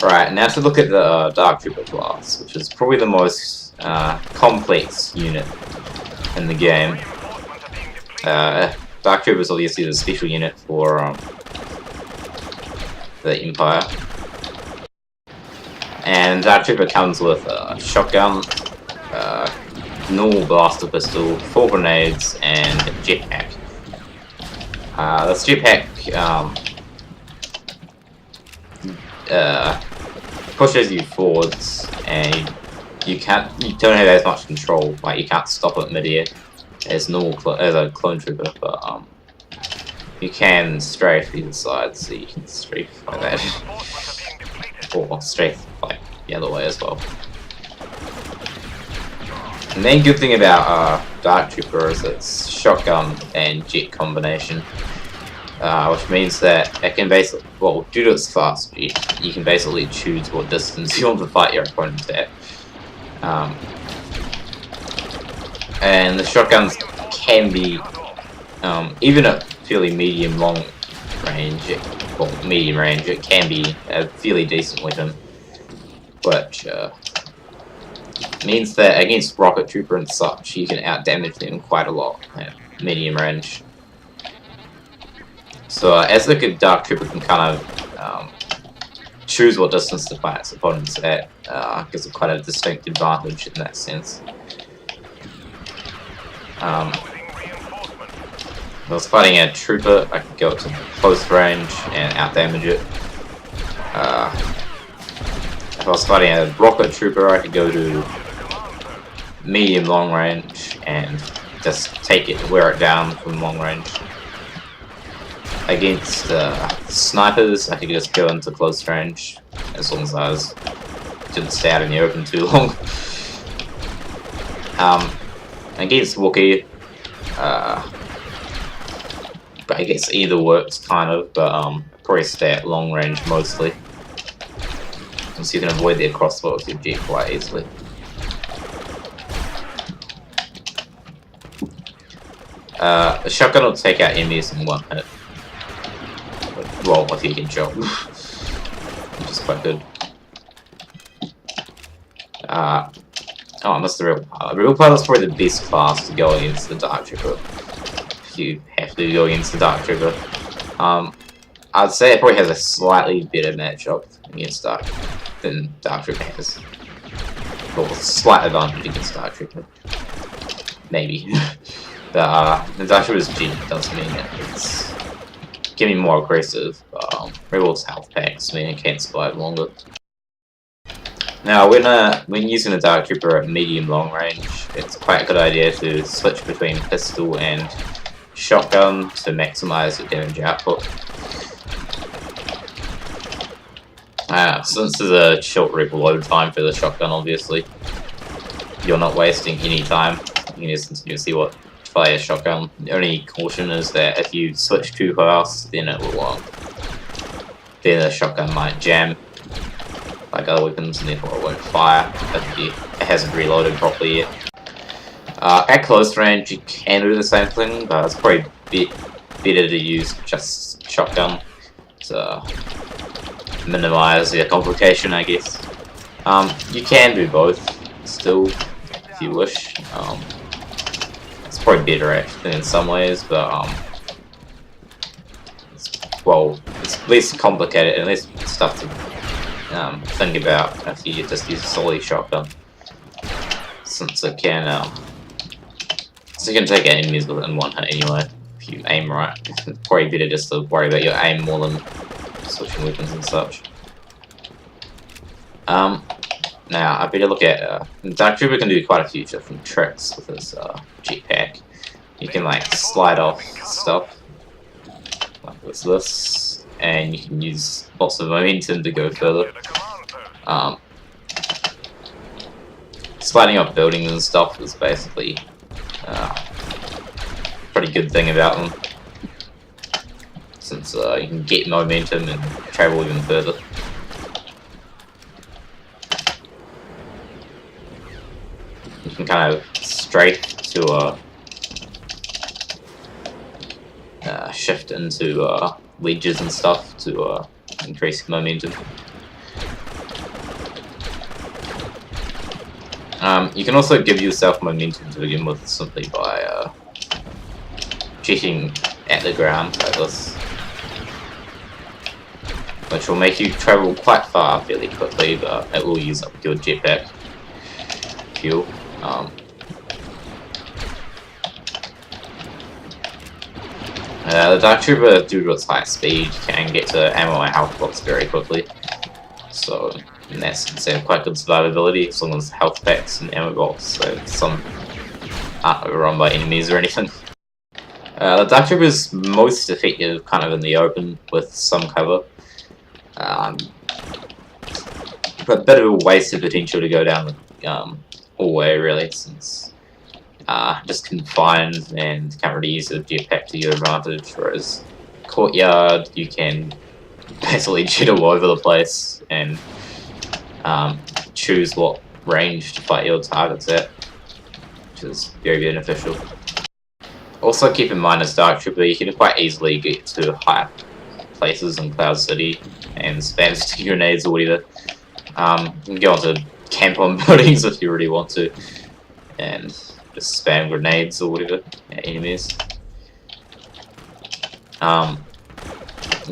Right, now to look at the Dark Trooper class, which is probably the most complex unit in the game. Dark Trooper is obviously the special unit for the Empire. And Dark Trooper comes with a shotgun, normal blaster pistol, 4 grenades, and a jetpack. This jetpack pushes you forwards, and you don't have as much control. Like, you can't stop it mid-air as as a clone trooper, but you can strafe either side, so you can strafe like that, or strafe like the other way as well. The main good thing about Dark Trooper is its shotgun and jet combination, which means that it can basically, well, due to its fast speed, you can basically choose what distance you want to fight your opponent at. And the shotguns can be, even at fairly medium-long range, medium range, it can be a fairly decent weapon, which means that against Rocket Trooper and such, you can outdamage them quite a lot at medium range. So as the Dark Trooper can kind of choose what distance to fight its opponents at, gives it quite a distinct advantage in that sense. If I was fighting a trooper, I could go up to close range and outdamage it. If I was fighting a rocket trooper, I could go to medium long range and just take it, wear it down from long range. Against snipers, I could just go into close range as long as didn't stay out in the open too long. Against Wookiee, I guess either works kind of, but probably stay at long range mostly, so you can avoid their crossbow with your jet quite easily. The shotgun will take out enemies in 1 hit. Well, if you can jump, which is quite good. I missed the real pilot. The real pilot's probably the best class to go against the Dark Trooper. If you have to go against the Dark Trooper, I'd say it probably has a slightly better matchup against than Dark Trooper has. Well, slight advantage against Dark Trooper, maybe. But the Dark Trooper's G does mean that it's getting more aggressive. Rebel's health packs mean it can't survive longer. Now, when using a Dark Trooper at medium-long range, it's quite a good idea to switch between pistol and shotgun to maximize the damage output. Since there's a short reload time for the shotgun, obviously, you're not wasting any time. You can just continuously fire a shotgun. The only caution is that if you switch too fast, then it will then the shotgun might jam like other weapons, and therefore it won't fire if it hasn't reloaded properly yet. At close range, you can do the same thing, but it's probably better to use just shotgun to minimize the complication, I guess. You can do both still, if you wish. It's probably better actually in some ways, but it's less complicated and less stuff to think about if you just use a solely shotgun, since it can take out enemies within 1 hit anyway if you aim right. It's probably better just to worry about your aim more than switching weapons and such. Now I better look at Dark Trooper can do quite a few different tricks with his jetpack. You can like slide off stuff like this, and you can use lots of momentum to go further. Sliding off buildings and stuff is basically a pretty good thing about them, since you can get momentum and travel even further. You can kind of strafe to shift into ledges and stuff to increase momentum. You can also give yourself momentum to begin with simply by jetting at the ground like this, which will make you travel quite far fairly quickly, but it will use up your jetpack fuel. The Dark Trooper, due to its high speed, can get to ammo and health blocks very quickly, so in that sense they have quite good survivability as long as health packs and ammo box, so some aren't overrun by enemies or anything. The Dark Trooper is most effective kind of in the open with some cover. But a bit of a wasted potential to go down the hallway really, since just confined and can't really use the jetpack to your advantage, whereas courtyard you can basically jet all over the place and choose what range to fight your targets at, which is very beneficial. Also keep in mind as Dark Trooper you can quite easily get to high places in Cloud City and spam sticky grenades or whatever. You can go on to camp on buildings if you really want to, and just spam grenades or whatever at enemies. Of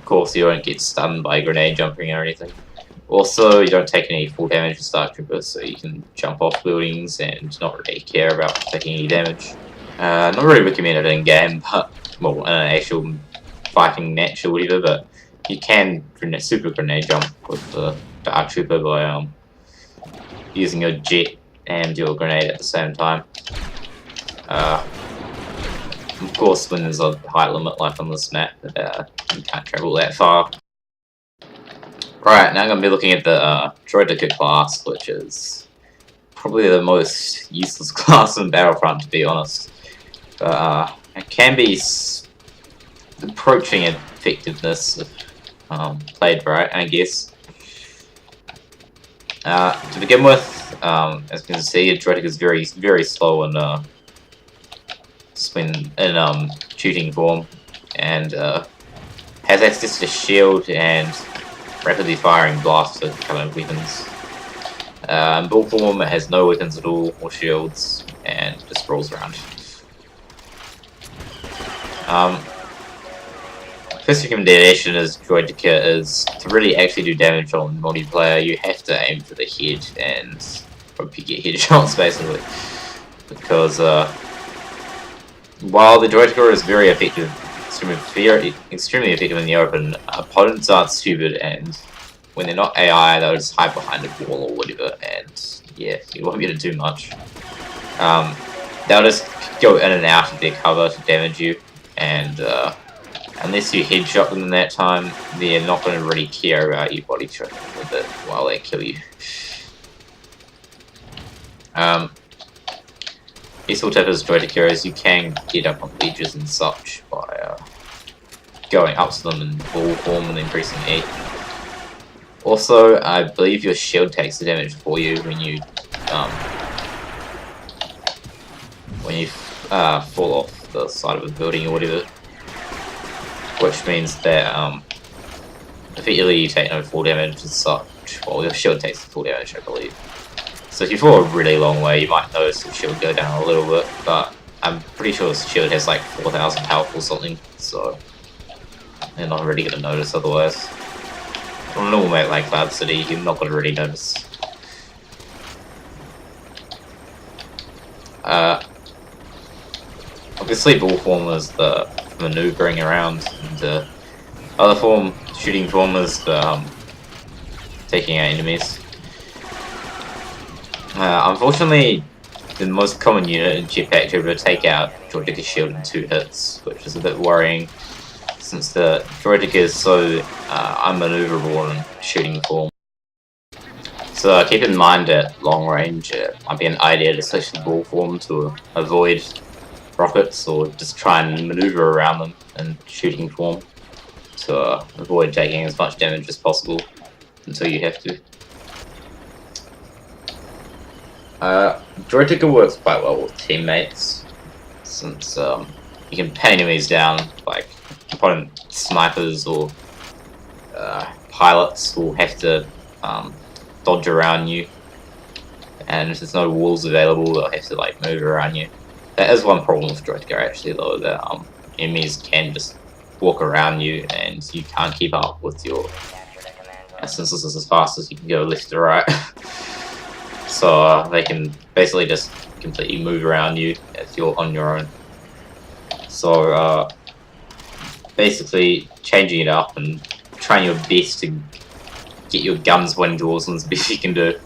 course you won't get stunned by grenade jumping or anything. Also, you don't take any full damage with Dark Trooper, so you can jump off buildings and not really care about taking any damage. Not really recommended in game, but well, in an actual fighting match or whatever, but you can super grenade jump with the Dark Trooper by using your jet and your grenade at the same time. Of course, when there's a height limit like on this map, you can't travel that far. Right, now I'm going to be looking at the droid class, which is probably the most useless class in Battlefront, to be honest. But it can be approaching effectiveness if played right, I guess. To begin with, as you can see, Droidic is very slow in shooting form, and has access to shield and rapidly firing blaster kind of weapons. In bull form, it has no weapons at all or shields, and just rolls around. First recommendation as Droidica is to really actually do damage on multiplayer. You have to aim for the head and hope you get headshots basically, because while the Droidica is very effective, extremely effective in the open, opponents aren't stupid, and when they're not AI, they'll just hide behind a wall or whatever, and yeah, you won't be able to do much. They'll just go in and out of their cover to damage you, and unless you headshot them in that time, they're not going to really care about you body shotting with it while they kill you. Useful tip as Droidica is you can get up on ledges and such by going up to them in ball form and then pressing E. Also, I believe your shield takes the damage for you when you fall off the side of a building or whatever, which means that effectively you take no full damage as such, while your shield takes the full damage, I believe. So if you fall a really long way, you might notice the shield go down a little bit, but I'm pretty sure this shield has like 4,000 health or something, so you're not really going to notice otherwise. On a normal map like Cloud City, you're not going to really notice. Obviously ball form is the maneuvering around, and other form, shooting form, is the taking out enemies. Unfortunately, the most common unit in Jetpack Trooper take out Droidica's shield in 2 hits, which is a bit worrying since the Droidica is so unmaneuverable in shooting form. So keep in mind at long range it might be an idea to switch to ball form to avoid rockets, or just try and maneuver around them in shooting form to avoid taking as much damage as possible until you have to. Droidica works quite well with teammates, since you can pin enemies down, like opponent snipers or pilots will have to dodge around you, and if there's no walls available, they'll have to like move around you. That is one problem with Deka actually, though, that enemies can just walk around you and you can't keep up with your instances as fast as you can go left to right. So they can basically just completely move around you if you're on your own. So basically changing it up and trying your best to get your guns when doors as best you can do.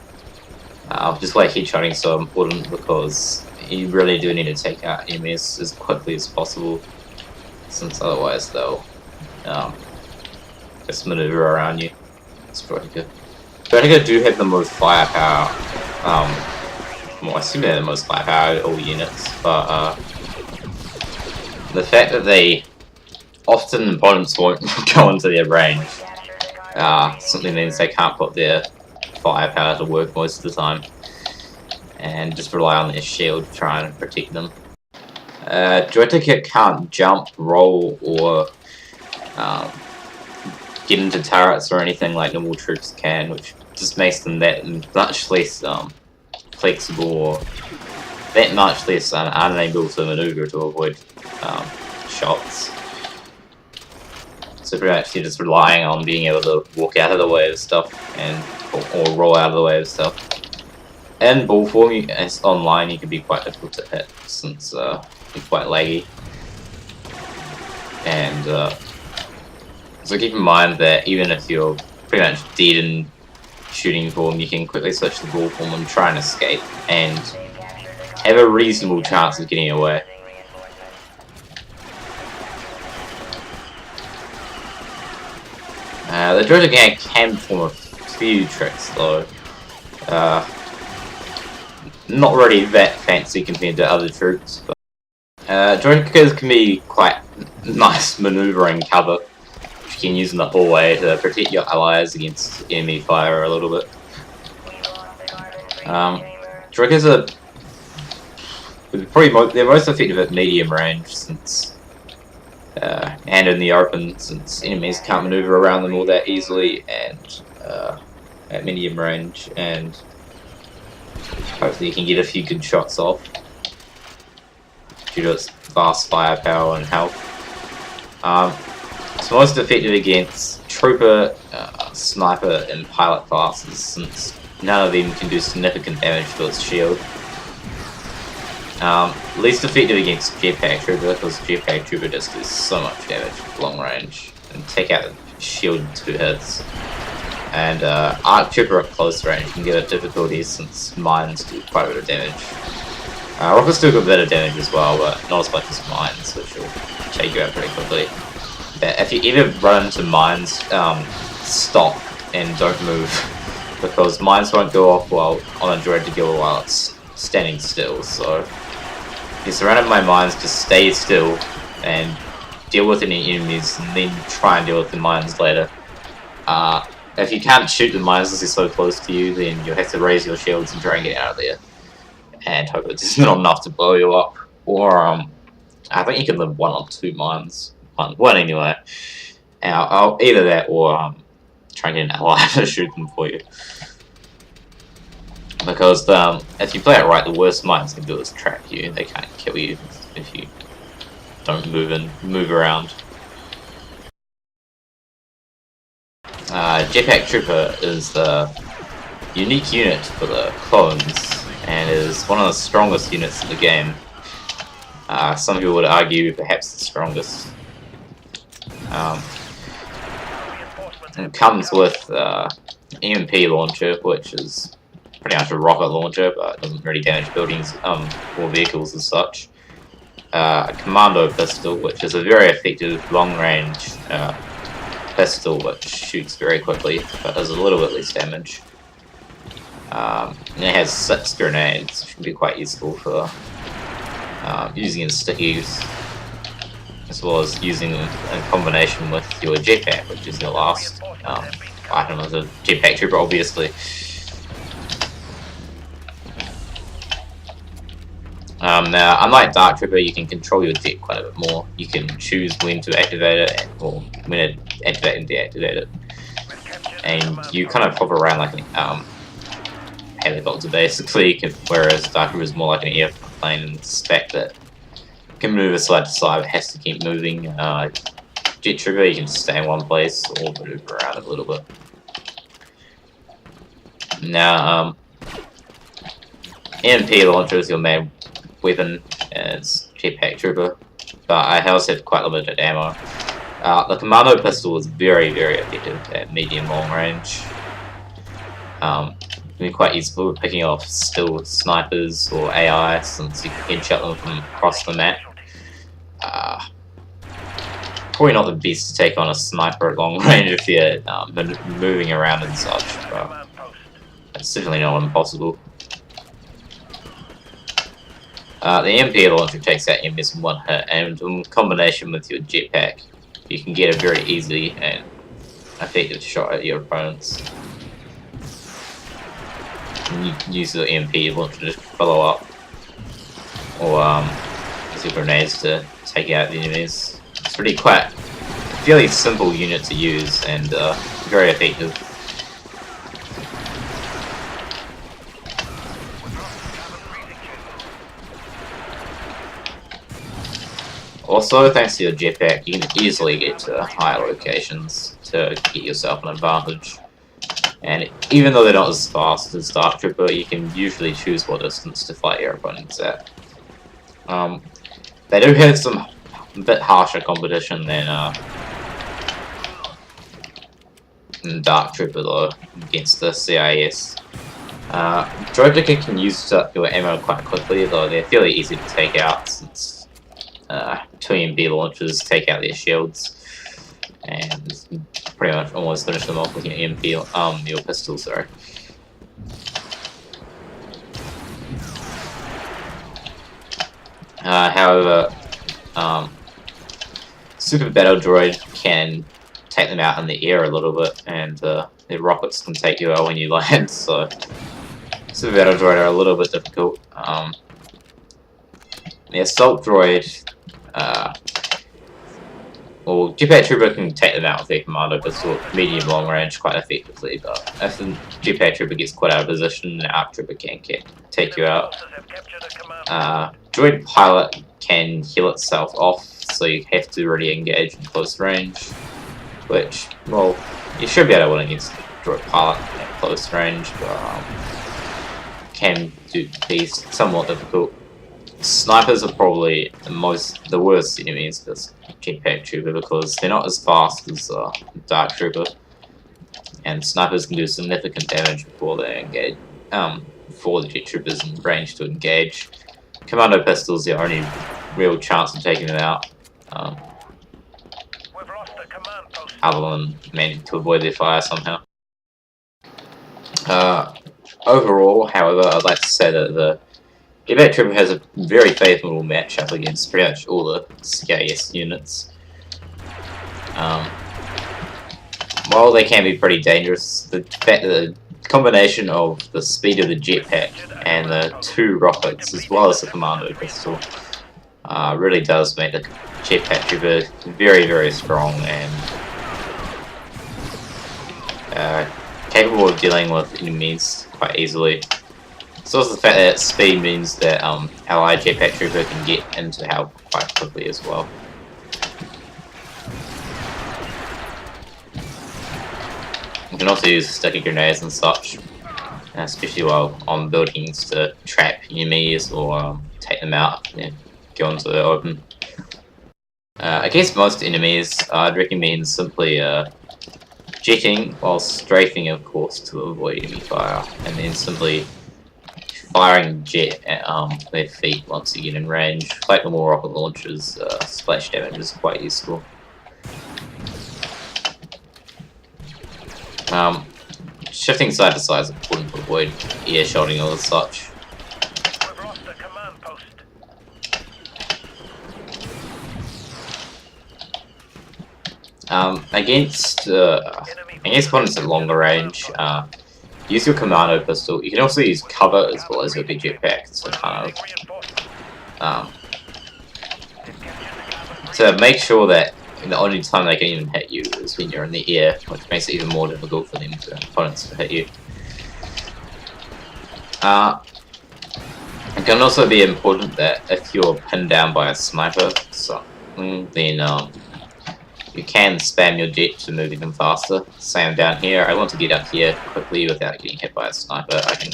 Just why headshotting is so important, because you really do need to take out enemies as quickly as possible, since otherwise they'll just maneuver around you. It's pretty good. Deka do have the most firepower. Well, I assume they have the most firepower of all units, but the fact that they often opponents won't go into their range simply means they can't put their firepower to work most of the time, and just rely on their shield to try and protect them. Deka can't jump, roll, or get into turrets or anything like normal troops can, which just makes them that much less flexible, or that much less unable to maneuver to avoid shots. So pretty much you're just relying on being able to walk out of the way of stuff and or roll out of the way of stuff. In ball form, as online, you can be quite difficult to hit since you're quite laggy. And so keep in mind that even if you're pretty much dead in shooting form, you can quickly switch to ball form and try and escape, and have a reasonable chance of getting away. The Deka gang can perform a few tricks though. Not really that fancy compared to other troops, but Deka can be quite nice maneuvering cover, which you can use in the hallway to protect your allies against enemy fire a little bit. Dekas are probably they're most effective at medium range, since and in the open, since enemies can't maneuver around them all that easily, and at medium range, and hopefully you can get a few good shots off due to its vast firepower and health. It's most effective against trooper, sniper, and pilot classes, since none of them can do significant damage to its shield. Least effective against jetpack trooper, because jetpack trooper just does so much damage at long range and take out the shield in 2 hits. And arc trooper at close range can give it difficulties, since mines do quite a bit of damage. Rockets do a bit of damage as well, but not as much as mines, which will take you out pretty quickly. But if you ever run into mines, stop and don't move, because mines won't go off while on a droid to go while it's standing still. So if you're surrounded by mines, just stay still and deal with any enemies, and then try and deal with the mines later. If you can't shoot the mines as they're so close to you, then you'll have to raise your shields and try and get out of there, and hope it's not enough to blow you up. Or I think you can live 1 or 2 mines, one anyway. Either that, or try and get an ally to shoot them for you. Because if you play it right, the worst mines can do is trap you. They can't kill you if you don't move around. Jetpack Trooper is the unique unit for the clones, and is one of the strongest units in the game. Some people would argue perhaps the strongest. It comes with EMP launcher, which is pretty much a rocket launcher, but it doesn't really damage buildings or vehicles as such. A commando pistol, which is a very effective long-range pistol, which shoots very quickly, but does a little bit less damage. And it has 6 grenades, which can be quite useful for using in stickies, as well as using them in combination with your jetpack, which is your last item of the jetpack trooper, obviously. Now, unlike Dark Trooper, you can control your deck quite a bit more. You can choose when to activate it, or when to activate and deactivate it. And you kind of hop around like helicopter basically, whereas Dark Trooper is more like an airplane in the spec that can move side to side, but has to keep moving. Jet Trooper, you can stay in one place or move around a little bit. Now, EMP launcher is your main weapon as Jetpack Trooper, but I also have quite limited ammo. The Commando pistol is very, very effective at medium long range. It can be quite useful for picking off stealth snipers or AI, since you can headshot them from across the map. Probably not the best to take on a sniper at long range if you're moving around and such, but it's certainly not impossible. The MP launcher takes out enemies in one hit, and in combination with your jetpack, you can get a very easy and effective shot at your opponents. And you can use the MP launcher to follow up, or use your grenades to take out the enemies. It's really quite a fairly simple unit to use and very effective. Also, thanks to your jetpack, you can easily get to higher locations to get yourself an advantage. And even though they're not as fast as Dark Trooper, you can usually choose what distance to fight your opponents at. They do have some bit harsher competition than Dark Trooper though, against the CIS. Droid Deka can use up your ammo quite quickly, though they're fairly easy to take out since 2 EMP launchers take out their shields, and you pretty much almost finish them off with your EMP, your pistol, sorry. However, Super Battle Droid can take them out in the air a little bit, and their rockets can take you out when you land, so Super Battle Droid are a little bit difficult. The Assault Droid, well, Jetpack Trooper can take them out with their Commando pistol medium long range quite effectively, but if the Jetpack Trooper gets caught out of position, the Arc Trooper can take you out. Droid Pilot can heal itself off, so you have to really engage in close range, which, well, you should be able to win against Droid Pilot at close range, but can be somewhat difficult. Snipers are probably the worst enemies for Jetpack Trooper because they're not as fast as Dark Trooper, and snipers can do significant damage before they engage. Before the Jet Trooper's in range to engage. Commando pistols are the only real chance of taking them out, other than managing to avoid their fire somehow. Overall, however, I'd like to say that the Jetpack Trooper has a very favourable matchup against pretty much all the CIS units. While they can be pretty dangerous, the fact that the combination of the speed of the jetpack and the 2 rockets, as well as the Commando pistol, really does make the Jetpack Trooper very, very strong and capable of dealing with enemies quite easily. So also the fact that speed means that allied Jetpack Trooper can get into help quite quickly as well. You can also use sticky grenades and such, especially while on buildings to trap enemies or take them out and go into the open. Against most enemies, I'd recommend simply jetting while strafing, of course, to avoid enemy fire, and then simply firing jet at their feet once you get in range. Like the more rocket launchers, splash damage is quite useful. Shifting side to side is important to avoid air shotting or such. Against opponents at longer range, use your Commando pistol. You can also use cover as well as your big jetpack to kind of to make sure that the only time they can even hit you is when you're in the air, which makes it even more difficult for them opponents to hit you. It can also be important that if you're pinned down by a sniper, then you can spam your jet to move even faster. Say I'm down here, I want to get up here quickly without getting hit by a sniper. I can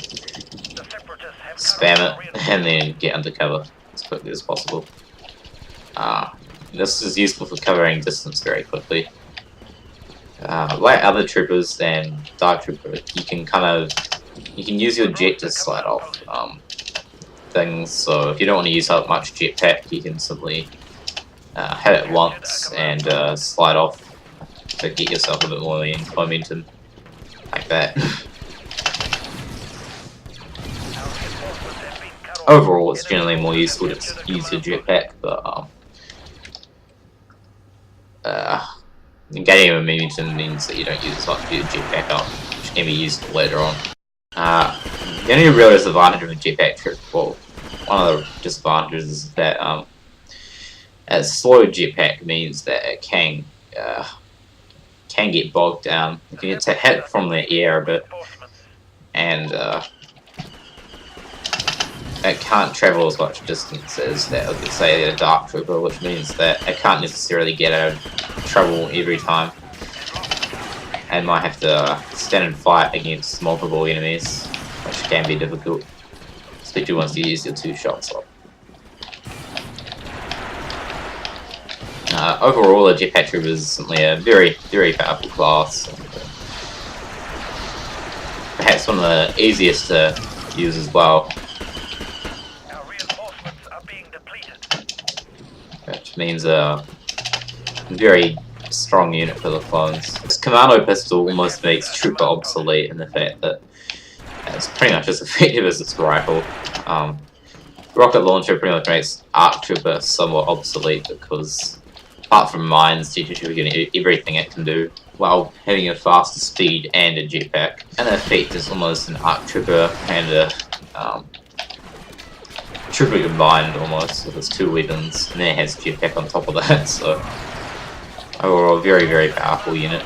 spam it and then get under cover as quickly as possible. This is useful for covering distance very quickly. Like other troopers and Dark Trooper, you can use your jet to slide off things. So if you don't want to use up much jetpack, you can simply hit it once and slide off to get yourself a bit more momentum, like that. Overall, it's generally more useful to use your jetpack, but gaining momentum means that you don't use as much of your jetpack up, which can be used later on. The only real disadvantage of a jetpack trip, well, one of the disadvantages is that a slow jetpack means that it can get bogged down. You can get hit from the air a bit, and it can't travel as much distance as that, let's say, a Dark Trooper, which means that it can't necessarily get out of trouble every time, and might have to stand and fight against multiple enemies, which can be difficult, especially once you use your 2 shots up. Overall, a jetpack trooper is simply a very, very powerful class. Perhaps one of the easiest to use as well. Which means a very strong unit for the clones. This commando pistol almost makes trooper obsolete in the fact that it's pretty much as effective as its rifle. Rocket launcher pretty much makes arc trooper somewhat obsolete because apart from mines, Jet Trooper can do everything it can do while having a faster speed and a jetpack. And in effect, it's almost an arc trooper and a trooper combined almost with its 2 weapons, and then it has jetpack on top of that. So overall, very, very powerful unit.